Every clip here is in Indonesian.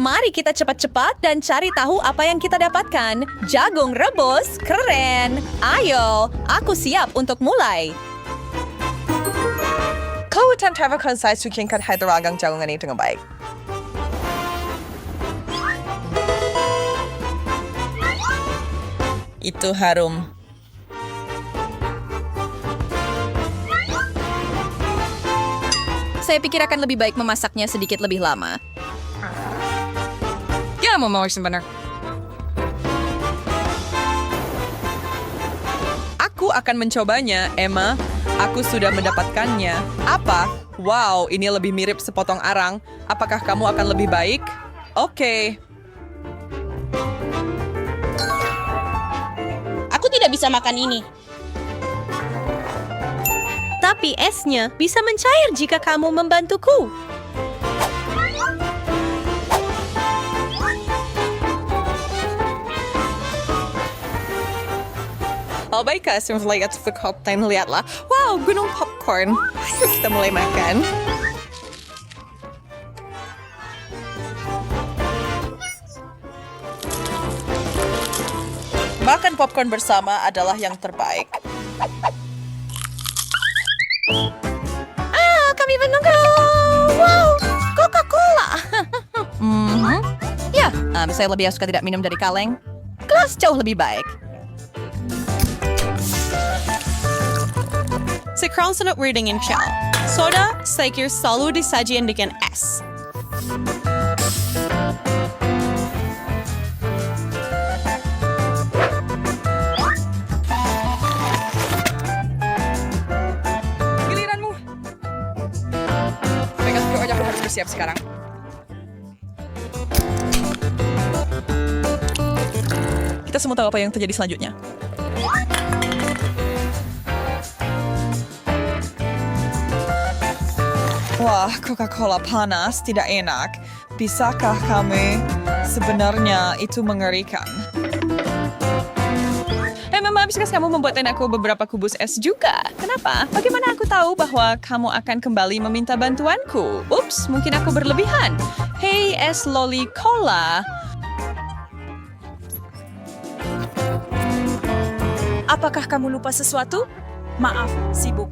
Mari kita cepat-cepat dan cari tahu apa yang kita dapatkan. Jagung rebus, keren. Ayo, aku siap untuk mulai. Kau utamakan saya sukinkan hadragang jagungan itu dengan baik. Itu harum. Saya pikir akan lebih baik memasaknya sedikit lebih lama. Ya, mau benar. Aku akan mencobanya, Emma. Aku sudah mendapatkannya. Apa? Wow, ini lebih mirip sepotong arang. Apakah kamu akan lebih baik? Oke. Aku tidak bisa makan ini. Tapi esnya bisa mencair jika kamu membantuku. Oh, baiklah, semuanya lihat dan lihatlah. Wow, gunung popcorn. Ayo kita mulai makan. Makan popcorn bersama adalah yang terbaik. Kami menunggu. Wow, Coca-Cola. Ya, saya lebih suka tidak minum dari kaleng. Gelas jauh lebih baik. Sekarang senang reading in Shell. Soda, saya kira selalu disajikan dengan es. Giliranmu. Baiklah, pokoknya aku harus bersiap sekarang. Kita semua tahu apa yang terjadi selanjutnya. Wah, Coca-Cola panas tidak enak. Bisakah kami? Sebenarnya itu mengerikan. Mama, bisakah kamu membuatkan aku beberapa kubus es juga? Kenapa? Bagaimana aku tahu bahwa kamu akan kembali meminta bantuanku? Ups, mungkin aku berlebihan. Hei, es loli cola. Apakah kamu lupa sesuatu? Maaf, sibuk.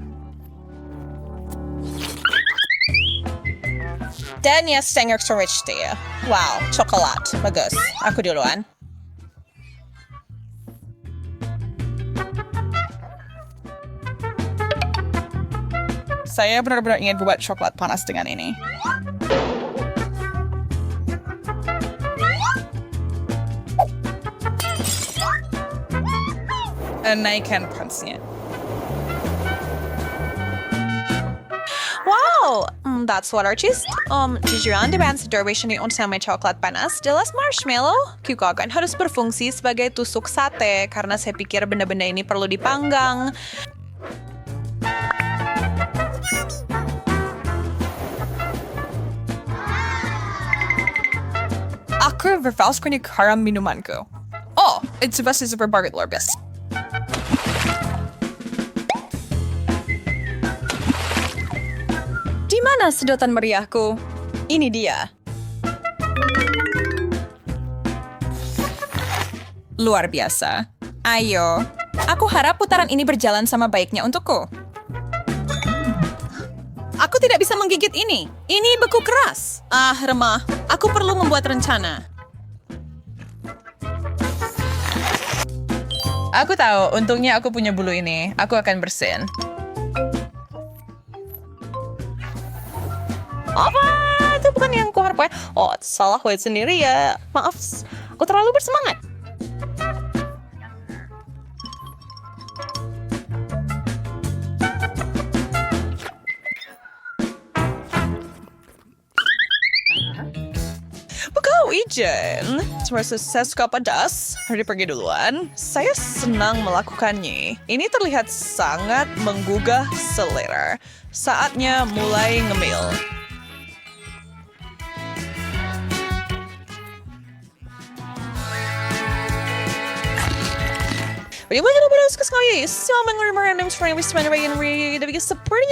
Dan ya, Stenger Storage dia. Wow, coklat. Bagus. Aku duluan. Saya benar-benar ingin buat coklat panas dengan ini. Naikkan pansnya. Wow, that's what artist. Jujuran di band Derwish ini sama coklat panas jelas marshmallow. Kukakan harus berfungsi sebagai tusuk sate karena saya pikir benda-benda ini perlu dipanggang. Aku berfaus kuni karam minumanku. Oh, itu pasti super bargain luar biasa. Di mana sedotan meriahku? Ini dia. Luar biasa. Ayo. Aku harap putaran ini berjalan sama baiknya untukku. Aku tidak bisa menggigit ini. Ini beku keras. Remah. Aku perlu membuat rencana. Aku tahu, untungnya aku punya bulu ini. Aku akan bersin. Apa? Itu bukan yang ku harapkan. Oh, salah gue sendiri ya. Maaf, aku terlalu bersemangat. Kau ijen. Terasa saya suka pedas. Hari pergi duluan. Saya senang melakukannya. Ini terlihat sangat menggugah selera. Saatnya mulai ngemil. Bagaimana pada suka sekali? Sepertinya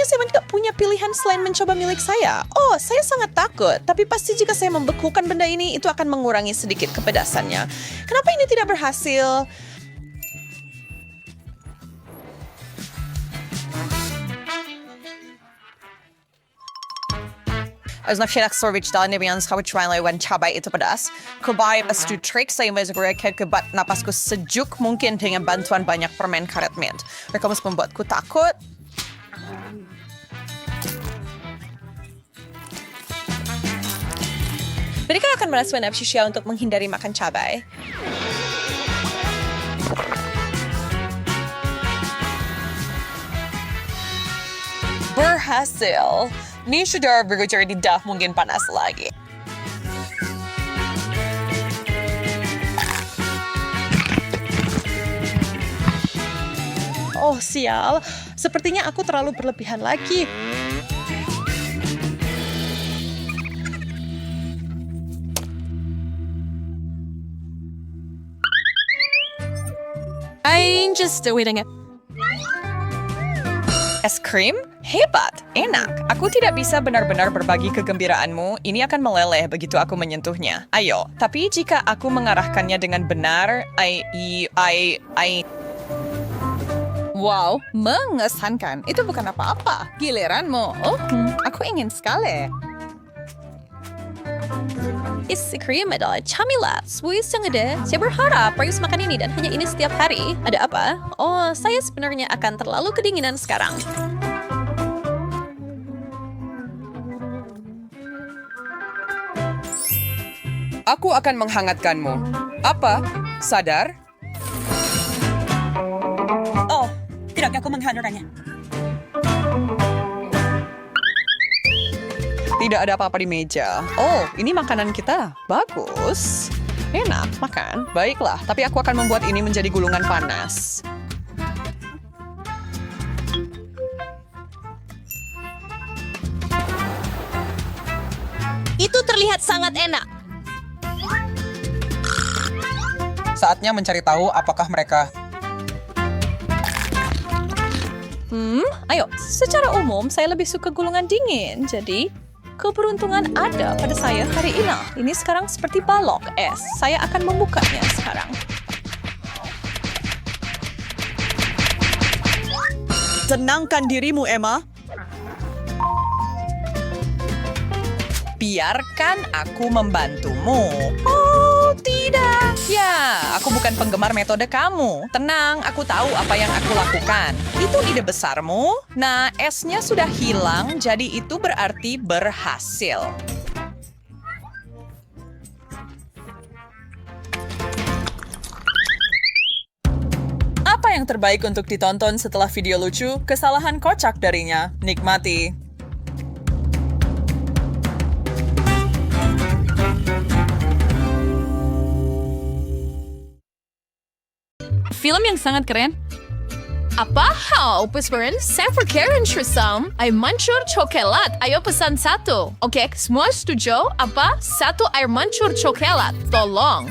saya tidak punya pilihan selain mencoba milik saya. Oh, saya sangat takut. Tapi pasti jika saya membekukan benda ini, itu akan mengurangi sedikit kepedasannya. Kenapa ini tidak berhasil? Znawshia sorvich dal nibian skawit chwailay wan chabay ito pedas. Kubay pas to trick sa imay zagura kebat napas ko sejuk mungkin dengan bantuan banyak permen karet mint. Mereka mas membuatku takut. Mereka akan merasa nafsu untuk menghindari makan cabai. Berhasil. Ni sudah bergejar di dah mungkin panas lagi. Oh sial, sepertinya aku terlalu berlebihan lagi. I'm just waiting it. Es krim? Hebat, enak. Aku tidak bisa benar-benar berbagi kegembiraanmu. Ini akan meleleh begitu aku menyentuhnya. Ayo, tapi jika aku mengarahkannya dengan benar, Wow, mengesankan. Itu bukan apa-apa. Giliranmu. Oh, aku ingin sekali. Isi krim adalah camilan. Swiss yang ada. Saya berharap Prius makan ini dan hanya ini setiap hari. Ada apa? Oh, saya sebenarnya akan terlalu kedinginan sekarang. Aku akan menghangatkanmu. Apa? Sadar? Oh, tidakkah aku menghantarkannya? tidak ada apa-apa di meja. Oh, ini makanan kita. Bagus. Enak, makan. Baiklah, tapi aku akan membuat ini menjadi gulungan panas. Itu terlihat sangat enak. Saatnya mencari tahu apakah mereka... Ayo, secara umum saya lebih suka gulungan dingin. Jadi, keberuntungan ada pada saya hari ini. Ini sekarang seperti balok es. Saya akan membukanya sekarang. Tenangkan dirimu, Emma. Biarkan aku membantumu. Oh, tidak. Ya, aku bukan penggemar metode kamu. Tenang, aku tahu apa yang aku lakukan. Itu ide besarmu. Nah, esnya sudah hilang, jadi itu berarti berhasil. Apa yang terbaik untuk ditonton setelah video lucu? Kesalahan kocak darinya. Nikmati. Film yang sangat keren. Apa hal pesan? Saya Karen Trisam. Air mancur coklat. Ayo pesan satu. Oke, semua setuju? Apa? Satu air mancur coklat. Tolong.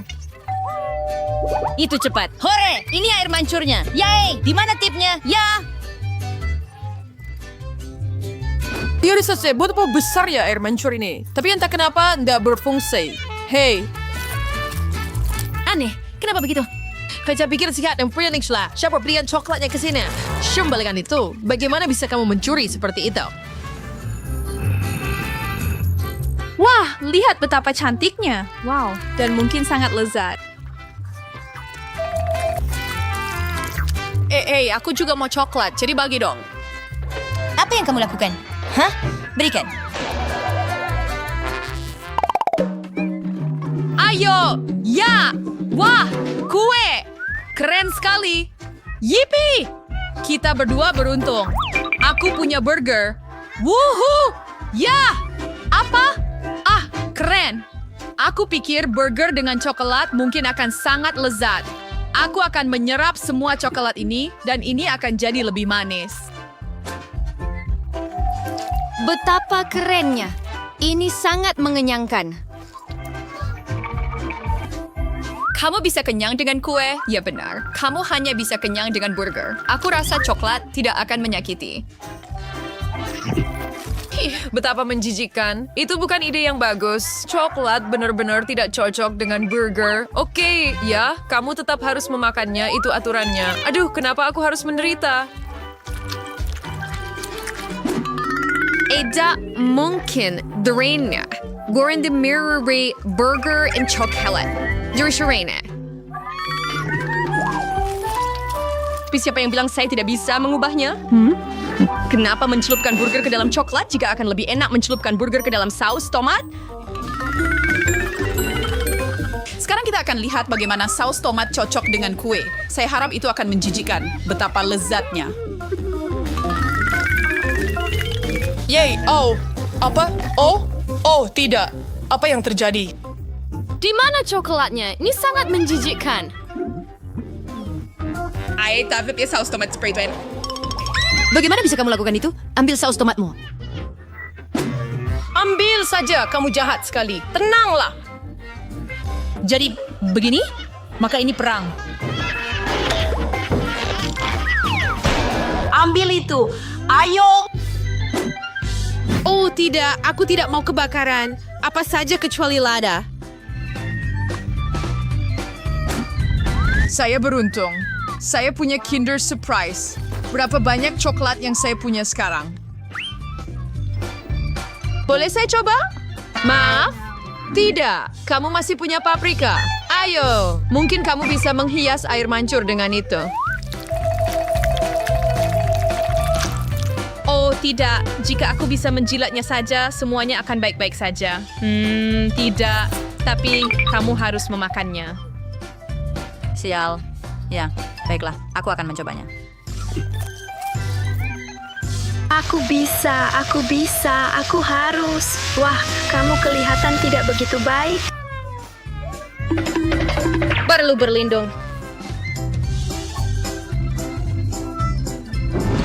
Itu cepat. Hore, ini air mancurnya. Yay, di mana tipnya? Ya. Dia selesai. Betapa besar ya air mancur ini. Tapi entah kenapa tidak berfungsi. Hei, Aneh, kenapa begitu? kerja pikir sihat dan freelance lah. Siapa berikan coklatnya ke sini? Syembalikan itu. Bagaimana bisa kamu mencuri seperti itu? Wah, lihat betapa cantiknya. Wow, dan mungkin sangat lezat. Aku juga mau coklat. Jadi bagi dong. Apa yang kamu lakukan? Hah? Berikan. Ayo! Ya! Wah! Kue! Keren sekali! Yippee! Kita berdua beruntung. Aku punya burger. Woohoo! Ya! Apa? Ah, keren! Aku pikir burger dengan coklat mungkin akan sangat lezat. Aku akan menyerap semua coklat ini dan ini akan jadi lebih manis. Betapa kerennya. Ini sangat mengenyangkan. Kamu bisa kenyang dengan kue? Ya benar. Kamu hanya bisa kenyang dengan burger. Aku rasa coklat tidak akan menyakiti. Betapa menjijikkan. Itu bukan ide yang bagus. Coklat benar-benar tidak cocok dengan burger. Oke, ya, kamu tetap harus memakannya. Itu aturannya. Aduh, kenapa aku harus menderita? Tidak mungkin darinya. Goren the mirror burger and coklat. Jurusirena. Tapi siapa yang bilang saya tidak bisa mengubahnya? Kenapa mencelupkan burger ke dalam coklat jika akan lebih enak mencelupkan burger ke dalam saus tomat? Sekarang kita akan lihat bagaimana saus tomat cocok dengan kue. Saya harap itu akan menjijikan. Betapa lezatnya. Yay, oh, apa? Oh, tidak. Apa yang terjadi? Di mana coklatnya? Ini sangat menjijikkan. Tapi saus tomat seperti itu. Bagaimana bisa kamu lakukan itu? Ambil saus tomatmu. Ambil saja, kamu jahat sekali. Tenanglah. Jadi, begini? Maka ini perang. Ambil itu. Ayo. Oh tidak, aku tidak mau kebakaran. Apa saja kecuali lada. Saya beruntung. Saya punya Kinder Surprise. Berapa banyak coklat yang saya punya sekarang? Boleh saya coba? Maaf? Tidak. Kamu masih punya paprika. Ayo, mungkin kamu bisa menghias air mancur dengan itu. Oh tidak, jika aku bisa menjilatnya saja, semuanya akan baik-baik saja. Tidak. Tapi kamu harus memakannya. Sial. Ya, baiklah. Aku akan mencobanya. Aku bisa, aku harus. Wah, kamu kelihatan tidak begitu baik. Perlu berlindung.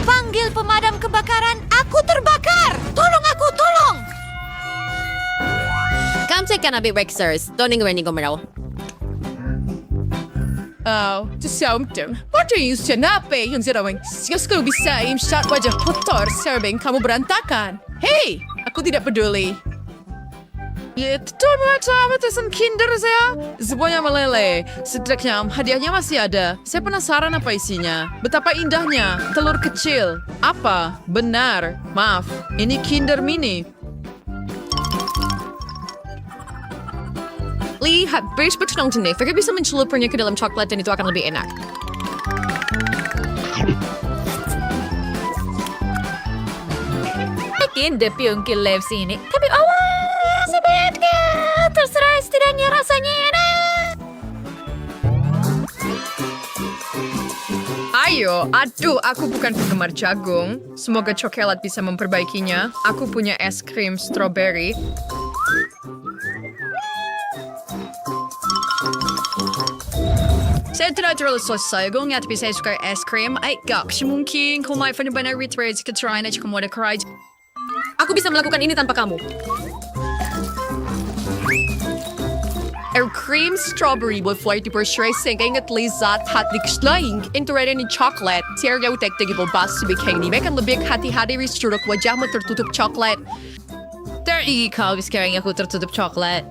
Panggil pemadam kebakaran. Aku terbakar. Tolong aku, tolong. Kamu cekkan abi Rexers. Toning Renny Gomero. Oh, sesuatu. What are you sinapi? Yung sinawang, siyos ko bisa im shot wajah kotor serving kamu berantakan. Hey, aku tidak peduli. Ya, sama tesan Kinder saya. Semuanya meleleh. Setidaknya hadiahnya masih ada. Saya penasaran apa isinya. Betapa indahnya. Telur kecil. Apa? Benar. Maaf. Ini Kinder Mini. Lihat, base betul nih. Mereka bisa mencelupurnya ke dalam coklat dan itu akan lebih enak. Mungkin Depiung live sini. Tapi awas, sebaiknya terserah setidaknya rasanya enak. Ayo, aduh, aku bukan penggemar jagung. Semoga coklat bisa memperbaikinya. Aku punya es krim strawberry. Saya tidak terlalu selesai gongnya, tapi saya suka es krim. Gak, mungkin kau mau benar-benar retreat ke terana jika mau ada keraj. Aku bisa melakukan ini tanpa kamu. Er krim strawberry buat flight di bersyai sehingga ingat lezat hati keslaing. Internet ni coklat. Tiada utek-tek ibabas sebikang ni. Mereka lebih hati-hati restruk wajahmu tertutup coklat. Terigi kau sekarang aku tertutup coklat.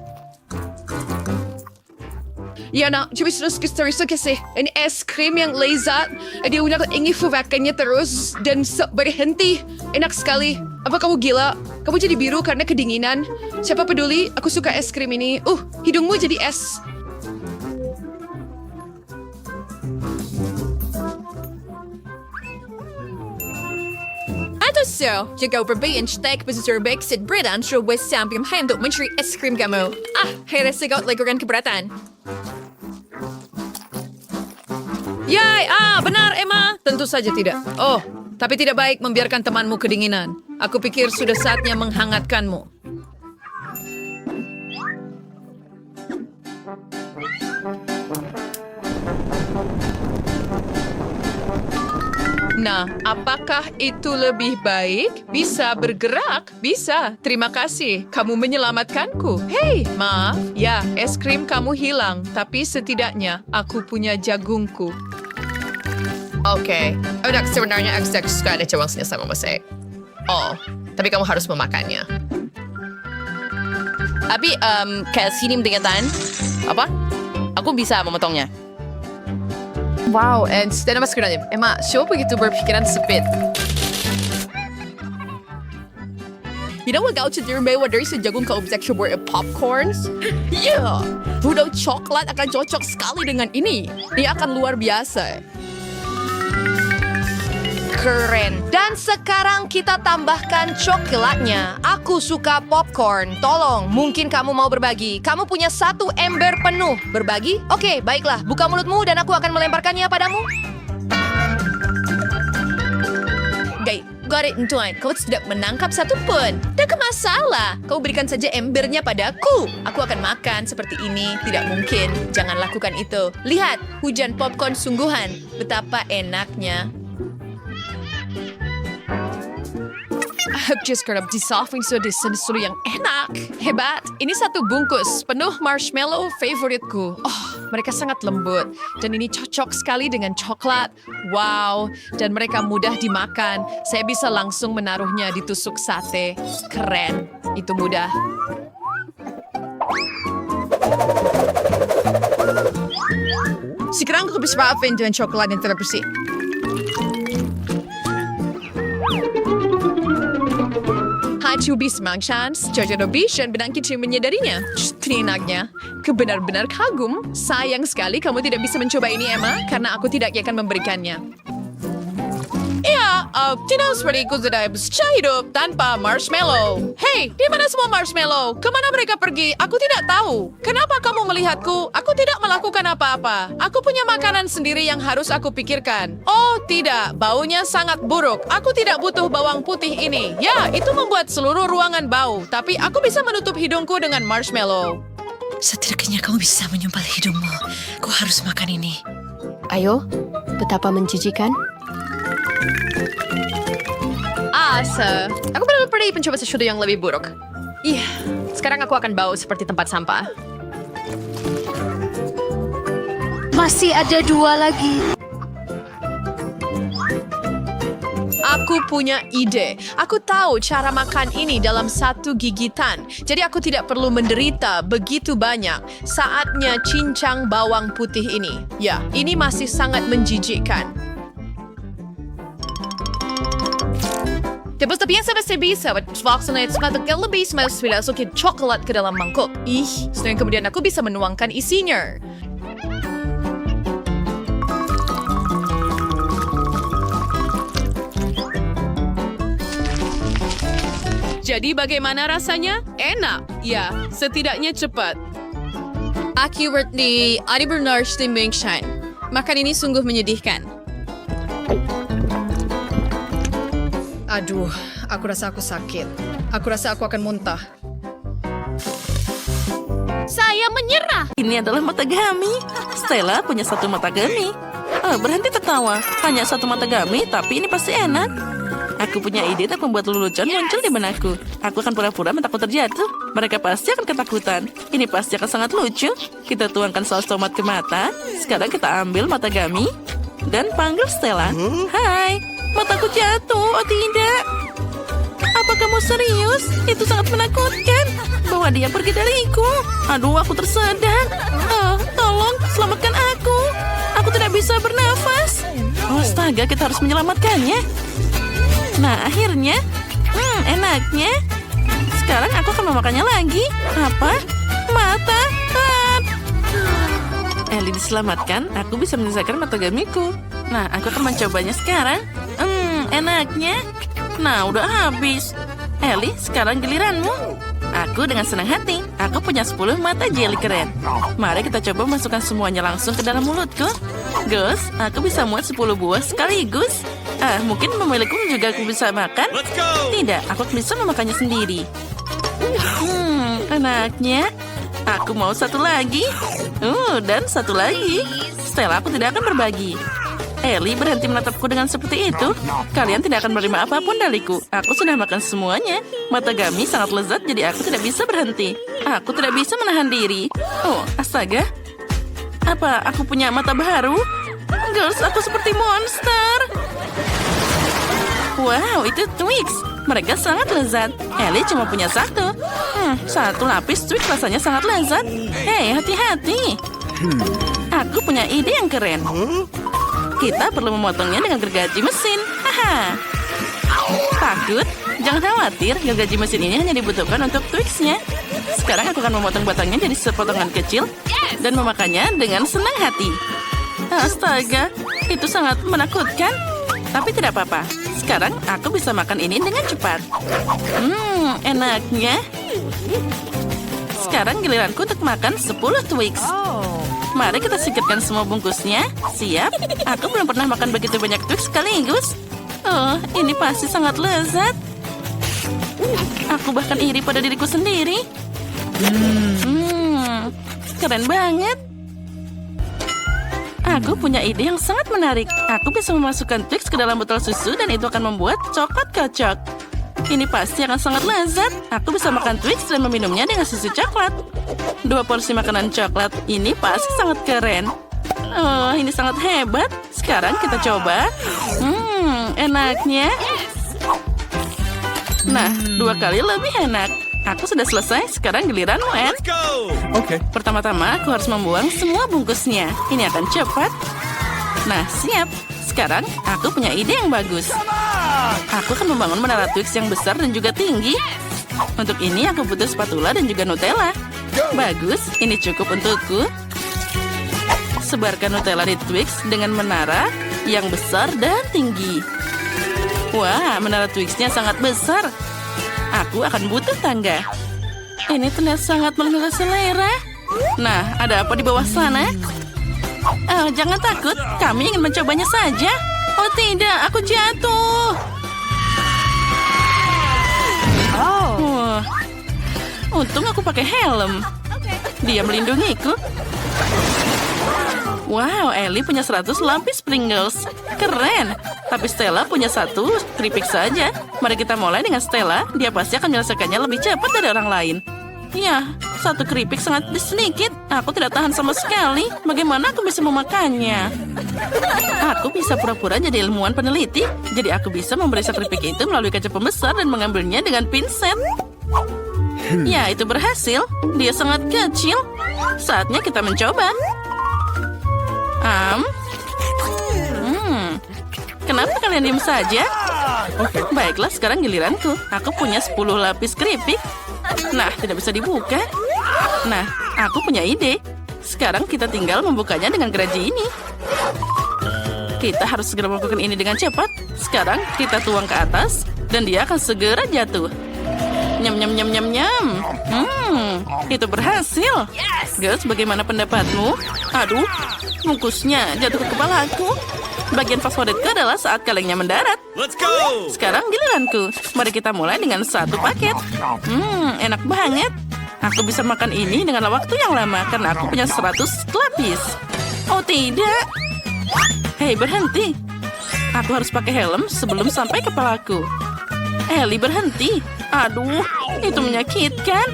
Ya nak, cuma terus kasi ini es krim yang lezat. Dia udah ingin fuvakannya terus dan berhenti. Enak sekali. Apa kamu gila? Kamu jadi biru karena kedinginan. Siapa peduli? Aku suka es krim ini. Hidungmu jadi es. So, jika berbayan steak berserbek set bredan sudah sampai untuk mencari es krim kamu. Harus segala lakukan keberatan. Yay, benar Emma. Tentu saja tidak. Oh, tapi tidak baik membiarkan temanmu kedinginan. Aku pikir sudah saatnya menghangatkanmu. Nah, apakah itu lebih baik? Bisa bergerak? Bisa. Terima kasih. Kamu menyelamatkanku. Hei, maaf. Ya, es krim kamu hilang. Tapi setidaknya aku punya jagungku. Oke. Udah, sebenarnya aku suka ada ceweknya sama Mose. Oh, tapi kamu harus memakannya. Tapi, kayak sini mendengarkan. Apa? Aku bisa memotongnya. Wow, and dan apa sebenarnya? Emma, siapa begitu berpikiran sempit? You know what gaucho dir bahwa dari sejagung ke objek sebuah popcorns? Yeah, puding coklat akan cocok sekali dengan ini. Ini akan luar biasa. Keren. Dan sekarang kita tambahkan coklatnya. Aku suka popcorn. Tolong, mungkin kamu mau berbagi. Kamu punya 1 ember penuh. Berbagi? Oke, baiklah. Buka mulutmu dan aku akan melemparkannya padamu. Okay, got it, Tuan. Kau tidak menangkap satu pun. Tak masalah. Kau berikan saja embernya padaku. Aku akan makan seperti ini. Tidak mungkin. Jangan lakukan itu. Lihat, hujan popcorn sungguhan. Betapa enaknya. I've just got up dissolving so sesuatu yang enak. Hebat. Ini 1 bungkus penuh marshmallow favoritku. Oh, mereka sangat lembut. Dan ini cocok sekali dengan coklat. Wow. Dan mereka mudah dimakan. Saya bisa langsung menaruhnya di tusuk sate. Keren. Itu mudah. Sekarang aku bisa maafin dengan coklat yang terbersih. Hachu bis mangchans, Jojo Bishan benang kecil menyadarinya. Enaknya. Kebenar-benar kagum. Sayang sekali kamu tidak bisa mencoba ini, Emma, karena aku tidak akan memberikannya. Ya, tidak seperti aku tidak bisa hidup tanpa marshmallow. Hei, di mana semua marshmallow? Kemana mereka pergi? Aku tidak tahu. Kenapa kamu melihatku? Aku tidak melakukan apa-apa. Aku punya makanan sendiri yang harus aku pikirkan. Oh, tidak. Baunya sangat buruk. Aku tidak butuh bawang putih ini. Ya, itu membuat seluruh ruangan bau. Tapi aku bisa menutup hidungku dengan marshmallow. Setidaknya kamu bisa menyumpal hidungmu. Kau harus makan ini. Ayo, betapa menjijikan. Aku benar-benar pernah mencoba sesuatu yang lebih buruk. Iya, sekarang aku akan bau seperti tempat sampah. Masih ada 2 lagi. Aku punya ide. Aku tahu cara makan ini dalam 1 gigitan. Jadi aku tidak perlu menderita begitu banyak. Saatnya cincang bawang putih ini. Ya, ini masih sangat menjijikkan. Tapos tapi yang saya bisa, waktunya itu nggak lebih semasa sulit coklat ke dalam mangkuk. Setelah kemudian aku bisa menuangkan isinya. Jadi bagaimana rasanya? Enak. Ya, setidaknya cepat. Accurate di Adibernar Stimmingshan. Makan ini sungguh menyedihkan. Aduh, aku rasa aku sakit. Aku rasa aku akan muntah. Saya menyerah. Ini adalah matagami. Stella punya 1 matagami. Berhenti tertawa. Hanya 1 matagami, tapi ini pasti enak. Aku punya ide untuk membuat lelucon muncul di benakku. Aku akan pura-pura takut terjatuh. Mereka pasti akan ketakutan. Ini pasti akan sangat lucu. Kita tuangkan saus tomat ke mata. Sekarang kita ambil matagami dan panggil Stella. Hai, mataku jatuh. Oh tidak. Apa kamu serius? Itu sangat menakutkan. Bawa dia pergi dariku. Aduh, aku tersedak. Tolong, selamatkan aku. Aku tidak bisa bernafas. Oh, astaga, kita harus menyelamatkannya. Nah, akhirnya. Enaknya. Sekarang aku akan memakannya lagi. Apa? Mata. Ellie diselamatkan, aku bisa menyelesaikan matagamiku. Nah, aku akan mencobanya sekarang. Enaknya. Nah, udah habis. Ellie, sekarang giliranmu. Aku dengan senang hati. Aku punya 10 mata jelly keren. Mari kita coba masukkan semuanya langsung ke dalam mulutku. Gus, aku bisa muat 10 buah sekaligus. Mungkin pemilikku juga aku bisa makan. Tidak, aku bisa memakannya sendiri. Enaknya. Aku mau 1 lagi. Dan 1 lagi. Stella, aku tidak akan berbagi. Ellie berhenti menatapku dengan seperti itu. Kalian tidak akan menerima apapun dariku. Aku sudah makan semuanya. Matagami sangat lezat, jadi aku tidak bisa berhenti. Aku tidak bisa menahan diri. Oh, astaga. Apa aku punya mata baru? Girls, aku seperti monster. Wow, itu Twix. Mereka sangat lezat. Ellie cuma punya satu. Satu lapis Twix rasanya sangat lezat. Hei, hati-hati. Aku punya ide yang keren. Kita perlu memotongnya dengan gergaji mesin. Haha. Takut? Jangan khawatir, gergaji mesin ini hanya dibutuhkan untuk Twix-nya. Sekarang aku akan memotong batangnya jadi sepotongan kecil dan memakannya dengan senang hati. Astaga, itu sangat menakutkan. Tapi tidak apa-apa. Sekarang aku bisa makan ini dengan cepat. Enaknya. Sekarang giliranku untuk makan 10 Twix. Mari kita singkirkan semua bungkusnya. Siap? Aku belum pernah makan begitu banyak Twix sekaligus. Oh, ini pasti sangat lezat. Aku bahkan iri pada diriku sendiri. Keren banget. Aku punya ide yang sangat menarik. Aku bisa memasukkan Twix ke dalam botol susu dan itu akan membuat coklat kocok. Ini pasti akan sangat lezat. Aku bisa makan Twix dan meminumnya dengan susu coklat. 2 porsi makanan coklat. Ini pasti sangat keren. Oh, ini sangat hebat. Sekarang kita coba. Enaknya. Nah, 2 kali lebih enak. Aku sudah selesai. Sekarang giliranmu, Anne. Oke. Pertama-tama, aku harus membuang semua bungkusnya. Ini akan cepat. Nah, siap. Sekarang, aku punya ide yang bagus. Aku akan membangun menara Twix yang besar dan juga tinggi. Untuk ini, aku butuh spatula dan juga Nutella. Bagus, ini cukup untukku. Sebarkan Nutella di Twix dengan menara yang besar dan tinggi. Wah, menara Twix-nya sangat besar. Aku akan butuh tangga. Ini terlihat sangat menggugah selera. Nah, ada apa di bawah sana? Oh, jangan takut. Kami ingin mencobanya saja. Oh tidak, aku jatuh. Wah. Untung aku pakai helm. Dia melindungiku. Wow, Ellie punya 100 lapis Pringles. Keren. Tapi Stella punya 1 keripik saja. Mari kita mulai dengan Stella. Dia pasti akan menyelesaikannya lebih cepat dari orang lain. Ya, 1 keripik sangat sedikit. Aku tidak tahan sama sekali. Bagaimana aku bisa memakannya? Aku bisa pura-pura jadi ilmuwan peneliti. Jadi aku bisa memeriksa keripik itu melalui kaca pembesar dan mengambilnya dengan pinset. Ya, itu berhasil. Dia sangat kecil. Saatnya kita mencoba. Kenapa kalian diam saja? Baiklah, sekarang giliranku. Aku punya 10 lapis keripik. Nah, tidak bisa dibuka. Nah, aku punya ide. Sekarang kita tinggal membukanya dengan gergaji ini. Kita harus segera melakukan ini dengan cepat. Sekarang kita tuang ke atas dan dia akan segera jatuh. Nyam nyam nyam nyam nyam. Itu berhasil. Girls, bagaimana pendapatmu? Aduh, bungkusnya jatuh ke kepalaku. Bagian favoritku adalah saat kalengnya mendarat. Let's go. Sekarang giliranku. Mari kita mulai dengan 1 paket. Enak banget. Aku bisa makan ini dengan waktu yang lama karena aku punya 100 lapis. Oh tidak. Hei, berhenti. Aku harus pakai helm sebelum sampai kepalaku. Ellie, berhenti. Aduh, itu menyakitkan.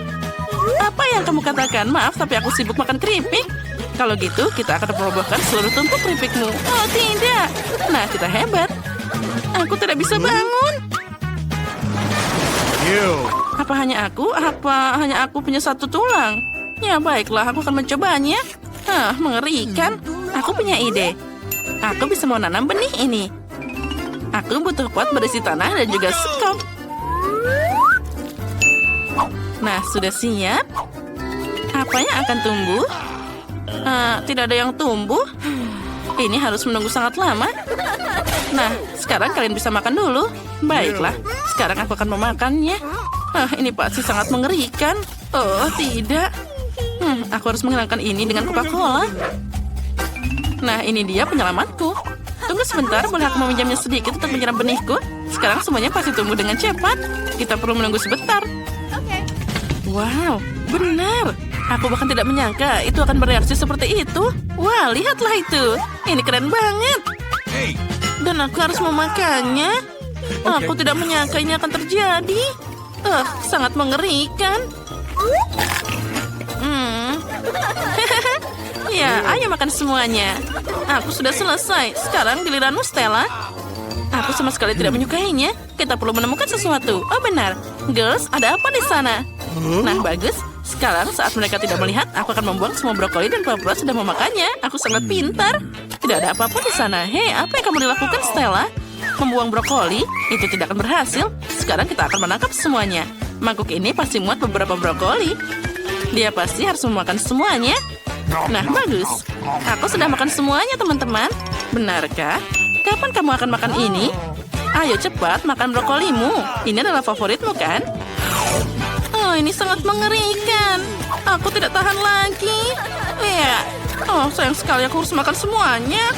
Apa yang kamu katakan? Maaf, tapi aku sibuk makan keripik. Kalau gitu, kita akan merobohkan seluruh tumpuk keripikmu. Oh, tidak. Nah, kita hebat. Aku tidak bisa bangun. Apa hanya aku? Apa hanya aku punya 1 tulang? Ya, baiklah. Aku akan mencobanya. Mengerikan. Aku punya ide. Aku bisa menanam benih ini. Aku butuh pot berisi tanah dan juga sekop. Nah, sudah siap? Apa yang akan tumbuh? Tidak ada yang tumbuh. Ini harus menunggu sangat lama. Nah, sekarang kalian bisa makan dulu. Baiklah, sekarang aku akan memakannya. Ini pasti sangat mengerikan. Oh, tidak. Aku harus menghilangkan ini dengan Coca-Cola. Nah, ini dia penyelamatku. Tunggu sebentar, boleh aku meminjamnya sedikit untuk menyiram benihku? Sekarang semuanya pasti tumbuh dengan cepat. Kita perlu menunggu sebentar. Wow, benar. Aku bahkan tidak menyangka itu akan bereaksi seperti itu. Wah, lihatlah itu. Ini keren banget. Hey! Dan aku harus memakannya. Aku tidak menyangka ini akan terjadi. Sangat mengerikan. Ya, ayo makan semuanya. Aku sudah selesai. Sekarang giliranmu, Stella. Aku sama sekali tidak menyukainya. Kita perlu menemukan sesuatu. Oh benar. Girls, ada apa di sana? Nah, bagus. Sekarang saat mereka tidak melihat, aku akan membuang semua brokoli dan pura-pura sudah memakannya. Aku sangat pintar. Tidak ada apa-apa di sana. Hei, apa yang kamu lakukan, Stella? Membuang brokoli? Itu tidak akan berhasil. Sekarang kita akan menangkap semuanya. Mangkuk ini pasti muat beberapa brokoli. Dia pasti harus memakan semuanya. Nah, bagus. Aku sudah makan semuanya, teman-teman. Benarkah? Kapan kamu akan makan ini? Ayo cepat makan brokolimu. Ini adalah favoritmu, kan? Oh, ini sangat mengerikan. Aku tidak tahan lagi. Ya. Oh, sayang sekali aku harus makan semuanya.